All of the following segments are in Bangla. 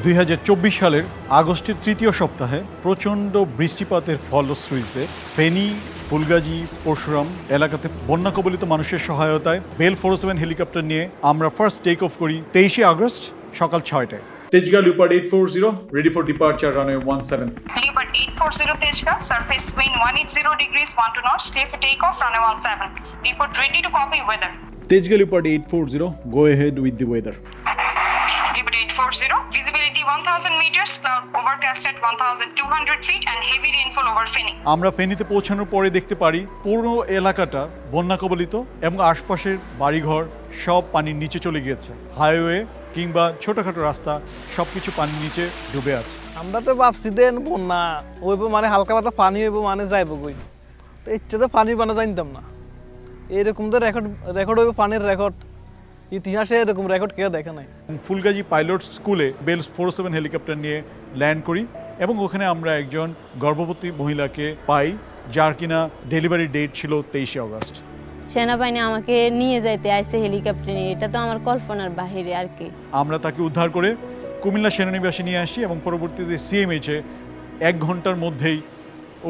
2024 সালের আগস্টের তৃতীয় সপ্তাহে প্রচণ্ড বৃষ্টিপাতের ফলশ্রুতিতে ফেনী, ফুলগাজী, পরশুরাম এলাকাতে বন্যা কবলিত মানুষের সহায়তায় বেল 407 হেলিকপ্টার নিয়ে আমরা ফার্স্ট টেক অফ করি 23 আগস্ট সকাল 6টায়। Tejgaon leopard 840 ready for departure runway 17। Leopard 840 Tejga, surface wind 180 degrees 1 to knots, clear for takeoff, runway 17. Report ready to copy weather. Tejgaon leopard 840, go ahead with the weather. Leopard 840, visibility 1000 meters, cloud overcast at 1200 feet and heavy rainfall over Feni. আমরা ফেনীতে পৌঁছানোর পরে দেখতে পারি পুরো এলাকাটা বন্যা কবলিত এবং আশপাশের বাড়িঘর সব পানির নিচে চলে গিয়েছে। হাইওয়ে কিংবা ছোটখাটো রাস্তা সবকিছু পানির নিচে ডুবে আছে। আমরা তো ভাবছি দেন বন্যা হইব মানে হালকা পাতলা পানি হইব মানে যাইব কই, তো ইচ্ছে তো পানি বানা জানতাম না। এরকম তো রেকর্ড হইব পানির রেকর্ড, ইতিহাসে এরকম রেকর্ড কেউ দেখে নাই। ফুলগাজী পাইলট স্কুলে বেল 407 হেলিকপ্টার নিয়ে ল্যান্ড করি এবং ওখানে আমরা একজন গর্ভবতী মহিলাকে পাই যার কিনা ডেলিভারি ডেট ছিল 23 আগস্ট। সেনাবাহিনী আমাকে নিয়ে যাইতে আইছে হেলিকপ্টার নিয়ে, এটা তো আমার কল্পনার বাহিরে আর কি। আমরা তাকে উদ্ধার করে কুমিল্লা সেনানিবাসে নিয়ে আসি এবং পরবর্তীতে সিএমএইচে 1 ঘন্টার মধ্যেই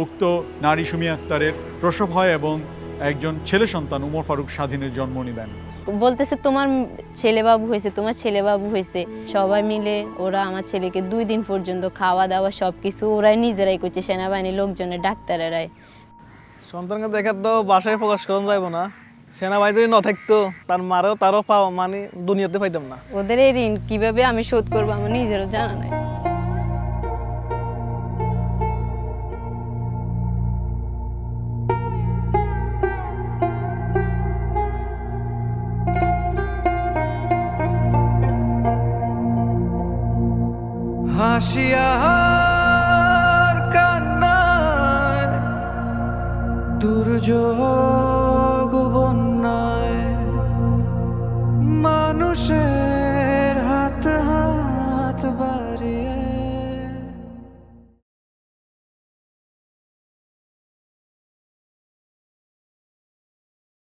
উক্ত নারী সুমি আক্তারের প্রসব হয় এবং একজন ছেলে সন্তান উমর ফারুক স্বাধীনের জন্ম দেন। বলতেছে তোমার ছেলে বাবু হয়েছে, তোমার ছেলে বাবু হয়েছে। সবাই মিলে ওরা আমার ছেলেকে 2 দিন পর্যন্ত খাওয়া দাওয়া সব কিছু ওরাই নিজেরাই করছে, সেনাবাহিনীর লোকজনের ডাক্তারেরাই। সন্তানকে দেখার তো বাসায় প্রকাশ করা যাইব না, সেনাবাহিনী যদি ন থাকতো তার মারেও তারও পাওয়া মানে দুনিয়াতে পাইতাম না। ওদের এই ঋণ কিভাবে আমি শোধ করবো আমার নিজেরও জানা নাই। হাসিয়ার কান্নায় দুর্যোগ